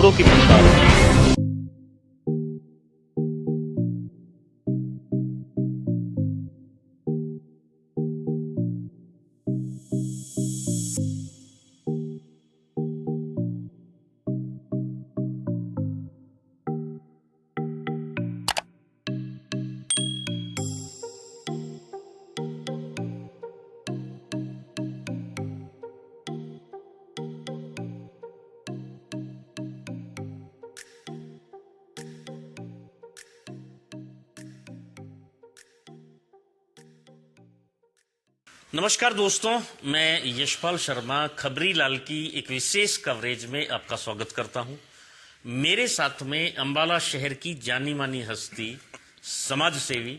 खबरों की विस्तार। नमस्कार दोस्तों, मैं यशपाल शर्मा खबरी लाल की एक विशेष कवरेज में आपका स्वागत करता हूं। मेरे साथ में अंबाला शहर की जानी मानी हस्ती समाज सेवी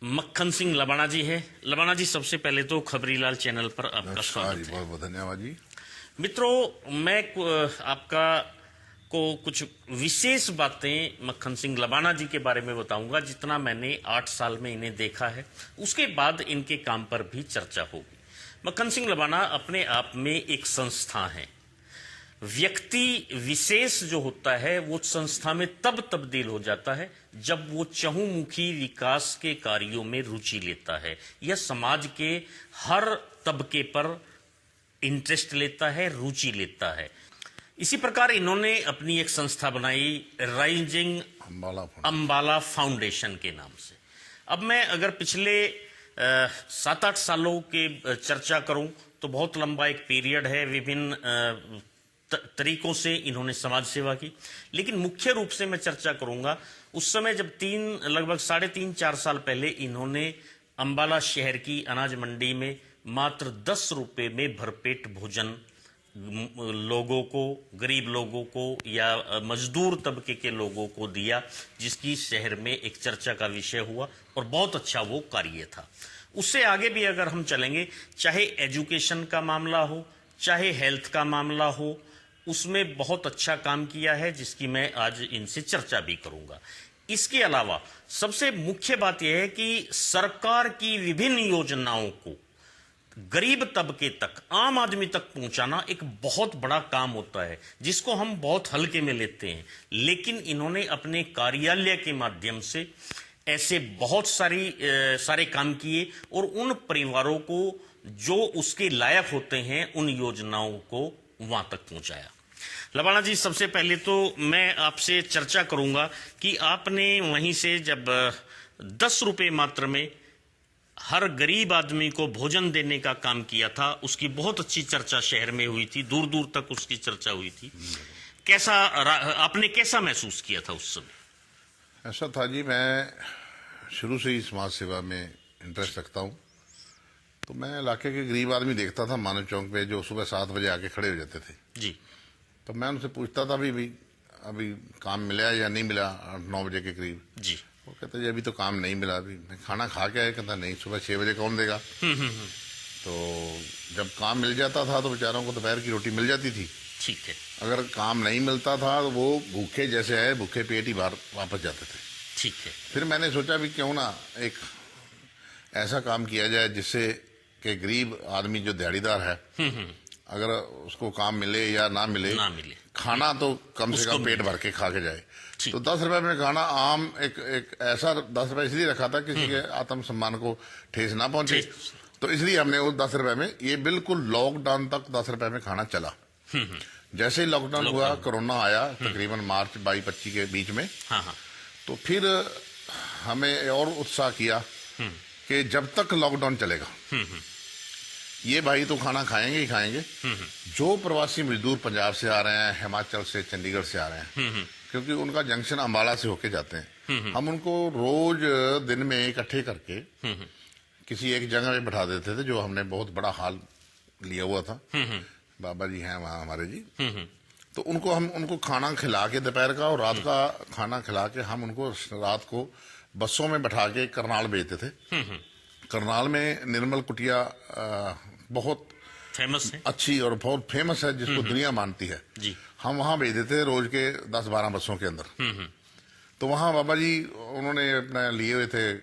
मक्खन सिंह लबाना जी है। लबाना जी, सबसे पहले तो खबरी लाल चैनल पर आपका स्वागत है। बहुत बहुत धन्यवाद जी। मित्रों, मैं आपका को कुछ विशेष बातें मक्खन सिंह लबाना जी के बारे में बताऊंगा। जितना मैंने 8 साल में इन्हें देखा है, उसके बाद इनके काम पर भी चर्चा होगी। मक्खन सिंह लबाना अपने आप में एक संस्था है। व्यक्ति विशेष जो होता है वो संस्था में तब तब्दील हो जाता है जब वो चहुमुखी विकास के कार्यों में रुचि लेता है या समाज के हर तबके पर इंटरेस्ट लेता है, रुचि लेता है। इसी प्रकार इन्होंने अपनी एक संस्था बनाई, राइजिंग अंबाला फाउंडेशन के नाम से। अब मैं अगर पिछले 7-8 सालों के चर्चा करूं तो बहुत लंबा एक पीरियड है। विभिन्न तरीकों से इन्होंने समाज सेवा की, लेकिन मुख्य रूप से मैं चर्चा करूंगा उस समय जब लगभग 3.5-4 साल पहले इन्होंने अंबाला शहर की अनाज मंडी में मात्र 10 रुपए में भरपेट भोजन लोगों को, गरीब लोगों को या मजदूर तबके के लोगों को दिया, जिसकी शहर में एक चर्चा का विषय हुआ और बहुत अच्छा वो कार्य था। उससे आगे भी अगर हम चलेंगे, चाहे एजुकेशन का मामला हो, चाहे हेल्थ का मामला हो, उसमें बहुत अच्छा काम किया है, जिसकी मैं आज इनसे चर्चा भी करूंगा। इसके अलावा सबसे मुख्य बात यह है कि सरकार की विभिन्न योजनाओं को गरीब तबके तक, आम आदमी तक पहुंचाना एक बहुत बड़ा काम होता है, जिसको हम बहुत हल्के में लेते हैं। लेकिन इन्होंने अपने कार्यालय के माध्यम से ऐसे बहुत सारे काम किए और उन परिवारों को जो उसके लायक होते हैं उन योजनाओं को वहां तक पहुंचाया। लबाना जी, सबसे पहले तो मैं आपसे चर्चा करूंगा कि आपने वहीं से जब 10 रुपए मात्र में हर गरीब आदमी को भोजन देने का काम किया था, उसकी बहुत अच्छी चर्चा शहर में हुई थी, दूर दूर तक उसकी चर्चा हुई थी। आपने कैसा महसूस किया था उस समय? ऐसा था जी, मैं शुरू से ही समाज सेवा में इंटरेस्ट रखता हूँ। तो मैं इलाके के गरीब आदमी देखता था मानव चौक पे, जो सुबह 7 बजे आके खड़े हो जाते थे जी। तो मैं उनसे पूछता था भी अभी काम मिला या नहीं मिला। 8-9 बजे के करीब जी। वो कहते जी अभी तो काम नहीं मिला, अभी मैं खाना खा के आया। कहता नहीं, सुबह 6 बजे कौन देगा। तो जब काम मिल जाता था तो बेचारों को दोपहर की रोटी मिल जाती थी। ठीक है। अगर काम नहीं मिलता था तो वो भूखे जैसे है, भूखे पेट ही बाहर वापस जाते थे। ठीक है। फिर मैंने सोचा भी क्यों ना एक ऐसा काम किया जाए जिससे कि गरीब आदमी जो दिहाड़ीदार है, अगर उसको काम मिले या ना मिले, खाना तो कम से कम पेट भर के खा के जाए। तो 10 रुपए में खाना आम एक ऐसा 10 रुपए इसलिए रखा था किसी के आत्म सम्मान को ठेस ना पहुंचे। तो इसलिए हमने उस 10 रुपए में, ये बिल्कुल लॉकडाउन तक 10 रुपए में खाना चला। जैसे ही लॉकडाउन हुआ, कोरोना आया तकरीबन मार्च 22-25 के बीच में। तो फिर हमें और उत्साह किया कि जब तक लॉकडाउन चलेगा ये भाई तो खाना खाएंगे ही खाएंगे। जो प्रवासी मजदूर पंजाब से आ रहे हैं, हिमाचल से, चंडीगढ़ से आ रहे हैं, क्योंकि उनका जंक्शन अम्बाला से होके जाते हैं, हम उनको रोज दिन में इकट्ठे करके किसी एक जगह पे बैठा देते थे, जो हमने बहुत बड़ा हॉल लिया हुआ था। बाबा जी हैं वहाँ हमारे जी। तो उनको खाना खिला के दोपहर का और रात का खाना खिला के हम उनको रात को बसों में बैठा के करनाल भेजते थे। करनाल में निर्मल कुटिया बहुत फेमस है, अच्छी और बहुत फेमस है, जिसको दुनिया मानती है जी। हम वहां भेज देते थे रोज के 10-12 बसों के अंदर। तो वहां बाबा जी उन्होंने अपना लिए हुए थे,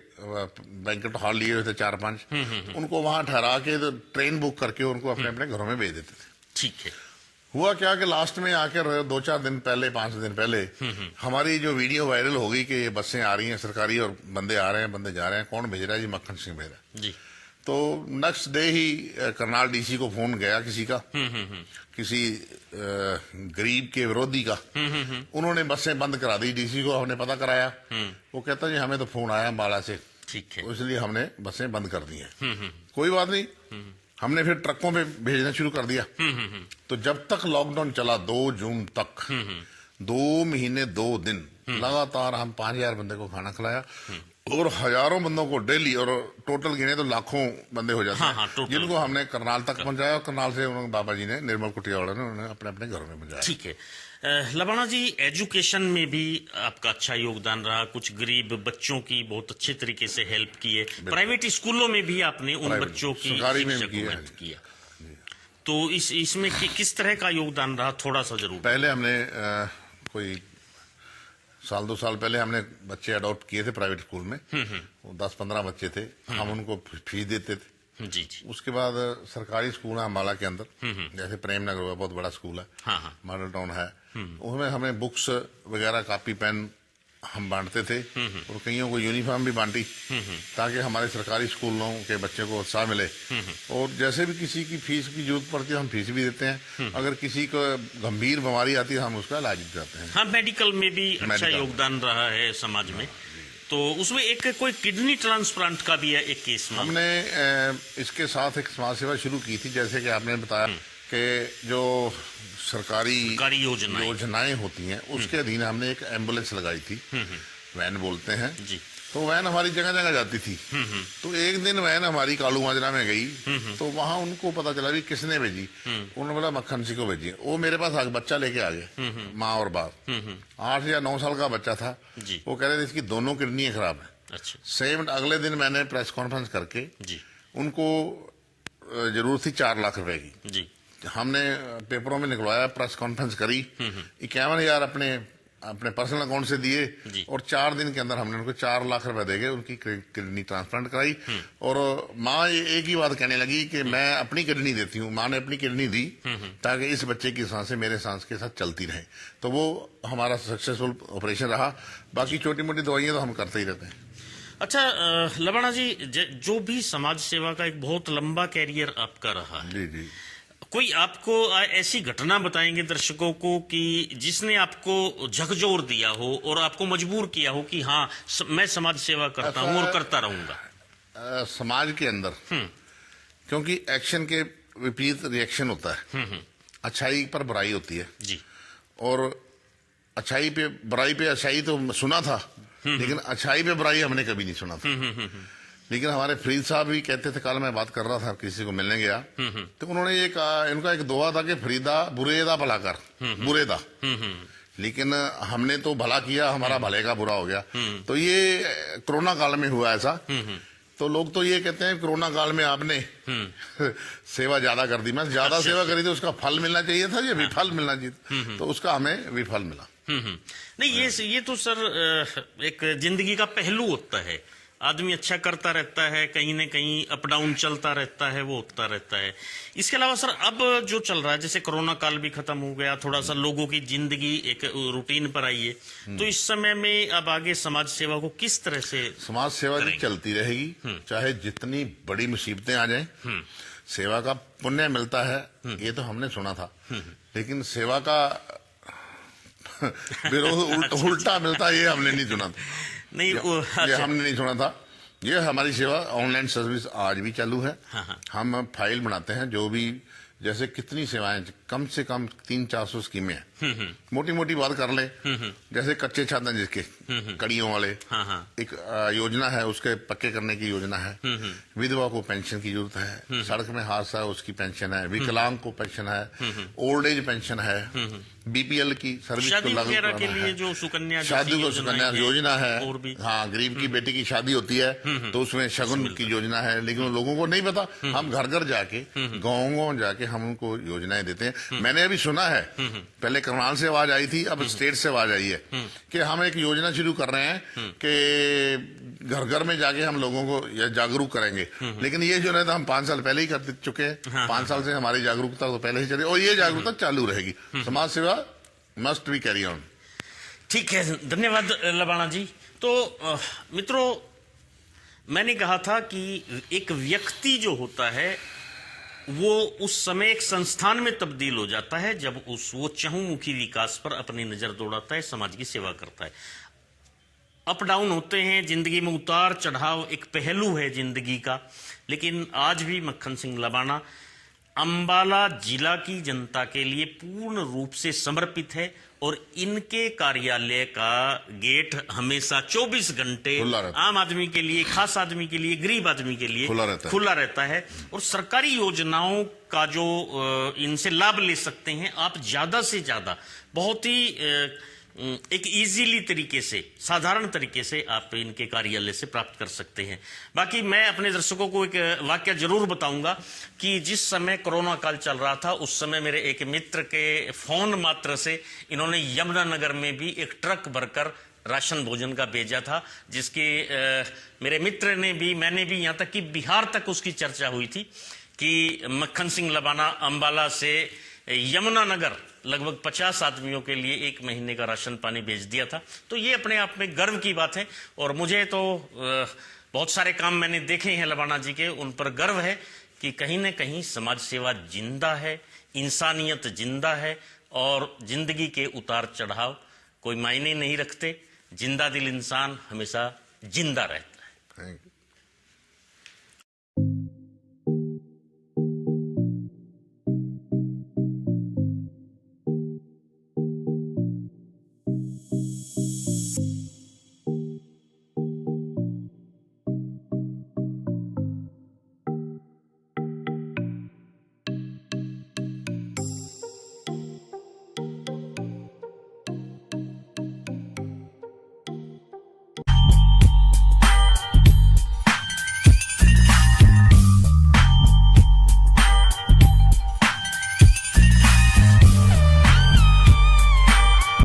बैंकेट हॉल लिए हुए थे 4-5। उनको वहां ठहरा के ट्रेन बुक करके उनको अपने अपने घरों में भेज देते थे। ठीक है। हुआ क्या कि लास्ट में आकर 2-4 दिन पहले, 5 दिन पहले हमारी जो वीडियो वायरल हो गई कि ये बसें आ रही हैं सरकारी और बंदे आ रहे हैं, बंदे जा रहे हैं, कौन भेज रहा है जी? मक्खन सिंह भेज रहा है जी। तो नेक्स्ट डे ही करनाल डीसी को फोन गया किसी का, किसी गरीब के विरोधी का। उन्होंने बसें बंद करा दी, डीसी को हमने पता कराया, वो कहता जी हमें तो फोन आया अम्बाला से, ठीक है, तो इसलिए हमने बसें बंद कर दी हैं। कोई बात नहीं, हमने फिर ट्रकों पे भेजना शुरू कर दिया। तो जब तक लॉकडाउन चला 2 जून तक, 2 महीने 2 दिन लगातार हम 5000 बंदे को खाना खिलाया और हजारों बंदों को डेली, और टोटल गिने तो लाखों बंदे हो जाते हैं जिनको हमने करनाल तक पहुंचाया, और करनाल से उन्होंने बाबा जी ने, निर्मल कुटिया वाले ने, उन्होंने अपने अपने घरों में पहुंचाया। ठीक है। लबाना जी, एजुकेशन में भी आपका अच्छा योगदान रहा, कुछ गरीब बच्चों की बहुत अच्छे तरीके से हेल्प की है, प्राइवेट स्कूलों में भी आपने उन बच्चों की सरकारी में शिक्षा को किया हेल्प किया, तो इसमें किस तरह का योगदान रहा, थोड़ा सा जरूर। पहले हमने कोई 1-2 साल पहले हमने बच्चे अडॉप्ट किए थे प्राइवेट स्कूल में, 10-15 बच्चे थे, हम उनको फीस देते थे। जी जी। उसके बाद सरकारी स्कूल है अम्बाला के अंदर, जैसे प्रेम नगर हुआ, बहुत बड़ा स्कूल है, मॉडल टाउन है, उसमें हमें बुक्स वगैरह, कापी पेन हम बांटते थे, और कईयों को यूनिफॉर्म भी बांटी, ताकि हमारे सरकारी स्कूलों के बच्चे को उत्साह मिले। और जैसे भी किसी की फीस की जरूरत पड़ती है हम फीस भी देते हैं, अगर किसी को गंभीर बीमारी आती है हम उसका इलाज भी करते हैं। हाँ, मेडिकल में भी अच्छा योगदान रहा है समाज में। तो उसमें एक कोई किडनी ट्रांसप्लांट का भी है एक केस में, हमने इसके साथ एक समाज सेवा शुरू की थी, जैसे कि आपने बताया कि जो सरकारी योजनाएं होती हैं उसके अधीन हमने एक एम्बुलेंस लगाई थी, वैन बोलते हैं जी। तो वैन हमारी जगह जगह जाती थी। तो एक दिन वैन हमारी कालू माजरा में गई, तो वहां उनको पता चला भी किसने भेजी, उन्होंने बोला मक्खन सिंह को भेजी। वो मेरे पास आगे बच्चा लेके आ गए, माँ और बाप, 8 या 9 साल का बच्चा था। वो कह रहे थे इसकी दोनों किडनी खराब है। अच्छा। सेम अगले दिन मैंने प्रेस कॉन्फ्रेंस करके उनको जरूरत थी 4 लाख रुपए की जी। हमने पेपरों में निकलवाया, प्रेस कॉन्फ्रेंस करी, 51,000 अपने पर्सनल अकाउंट से दिए, और 4 दिन के अंदर हमने उनको 4 लाख रुपए देके उनकी किडनी ट्रांसप्लांट कराई। और माँ एक ही बात कहने लगी कि मैं अपनी किडनी देती हूँ। माँ ने अपनी किडनी दी ताकि इस बच्चे की सांसें मेरे सांस के साथ चलती रहे। तो वो हमारा सक्सेसफुल ऑपरेशन रहा। बाकी छोटी मोटी दवाइयां तो हम करते ही रहते हैं। अच्छा लबाना जी, जो भी समाज सेवा का एक बहुत लंबा कैरियर आपका रहा है, जी जी, कोई आपको ऐसी घटना बताएंगे दर्शकों को कि जिसने आपको झकझोर दिया हो और आपको मजबूर किया हो कि हाँ मैं समाज सेवा करता हूँ और करता रहूंगा? समाज के अंदर क्योंकि एक्शन के विपरीत रिएक्शन होता है, अच्छाई पर बुराई होती है जी, और अच्छाई पे बुराई पे अच्छाई तो सुना था, लेकिन अच्छाई पे बुराई हमने कभी नहीं सुना था। लेकिन हमारे फरीद साहब भी कहते थे, कल मैं बात कर रहा था किसी को मिलने गया, तो उन्होंने ये कहा, इनका एक दुआ था कि फरीदा बुरे दा भला कर, बुरे दा, लेकिन हमने तो भला किया, हमारा भले का बुरा हो गया। तो ये कोरोना काल में हुआ ऐसा। तो लोग तो ये कहते हैं कोरोना काल में आपने सेवा ज्यादा कर दी। मैं ज्यादा सेवा करी तो उसका फल मिलना चाहिए था, ये विफल मिलना चाहिए, तो उसका हमें विफल मिला। नहीं, ये तो सर एक जिंदगी का पहलू होता है। आदमी अच्छा करता रहता है, कहीं न कहीं अप डाउन चलता रहता है, वो होता रहता है। इसके अलावा सर अब जो चल रहा है, जैसे कोरोना काल भी खत्म हो गया, थोड़ा सा लोगों की जिंदगी एक रूटीन पर आई है, तो इस समय में अब आगे समाज सेवा को किस तरह से? समाज सेवा चलती रहेगी, चाहे जितनी बड़ी मुसीबतें आ जाएं, सेवा का पुण्य मिलता है, ये तो हमने सुना था, लेकिन सेवा का विरोध उल्टा मिलता है ये हमने नहीं सुना था। नहीं, ये हमने नहीं सुना था। ये हमारी सेवा ऑनलाइन सर्विस आज भी चालू है। हम फाइल बनाते हैं, जो भी जैसे कितनी सेवाएं, कम से कम 300-400 स्कीमें हैं। मोटी मोटी बात कर ले, जैसे कच्चे छात्र जिसके कड़ियों वाले, एक योजना है, उसके पक्के करने की योजना है। विधवा को पेंशन की जरूरत है, सड़क में हादसा है उसकी पेंशन है, विकलांग को पेंशन है, ओल्ड एज पेंशन है, बीपीएल की सर्विस शादी को लागू वगैरह कराना के लिए है। जो सुकन्या शादी को सुकन्या योजना है, और भी हाँ, गरीब की बेटी की शादी होती है तो उसमें शगुन की योजना है, लेकिन लोगों को नहीं पता। हम घर घर जाके, गाँव जाके हम उनको योजनाएं देते हैं। मैंने अभी सुना है, पहले करनाल से आवाज आई थी, अब स्टेट से आवाज आई है कि हम एक योजना शुरू कर रहे हैं कि घर घर में जाके हम लोगों को जागरूक करेंगे। लेकिन ये जो है हम 5 साल पहले ही कर चुके हैं। 5 साल से हमारी जागरूकता तो पहले ही चली और ये जागरूकता चालू रहेगी। समाज सेवा मस्ट बी कैरी ऑन। ठीक है, धन्यवाद लबाना जी। तो मित्रों, मैंने कहा था कि एक व्यक्ति जो होता है वो उस समय एक संस्थान में तब्दील हो जाता है जब वो चहुमुखी विकास पर अपनी नजर दौड़ाता है, समाज की सेवा करता है। अप डाउन होते हैं जिंदगी में, उतार चढ़ाव एक पहलू है जिंदगी का, लेकिन आज भी मक्खन सिंह लबाना अंबाला जिला की जनता के लिए पूर्ण रूप से समर्पित है और इनके कार्यालय का गेट हमेशा 24 घंटे आम आदमी के लिए, खास आदमी के लिए, गरीब आदमी के लिए खुला रहता है। और सरकारी योजनाओं का जो इनसे लाभ ले सकते हैं आप ज्यादा से ज्यादा, बहुत ही एक इजीली तरीके से, साधारण तरीके से आप इनके कार्यालय से प्राप्त कर सकते हैं। बाकी मैं अपने दर्शकों को एक वाक्य जरूर बताऊंगा कि जिस समय कोरोना काल चल रहा था उस समय मेरे एक मित्र के फोन मात्र से इन्होंने यमुनानगर में भी एक ट्रक भरकर राशन भोजन का भेजा था, जिसके मेरे मित्र ने भी, मैंने भी, यहाँ तक कि बिहार तक उसकी चर्चा हुई थी कि मक्खन सिंह लबाना अंबाला से यमुनानगर लगभग 50 आदमियों के लिए 1 महीने का राशन पानी भेज दिया था। तो ये अपने आप में गर्व की बात है और मुझे तो बहुत सारे काम मैंने देखे हैं लबाना जी के, उन पर गर्व है कि कहीं न कहीं समाज सेवा जिंदा है, इंसानियत जिंदा है और जिंदगी के उतार चढ़ाव कोई मायने नहीं रखते। जिंदा दिल इंसान हमेशा जिंदा रहता है।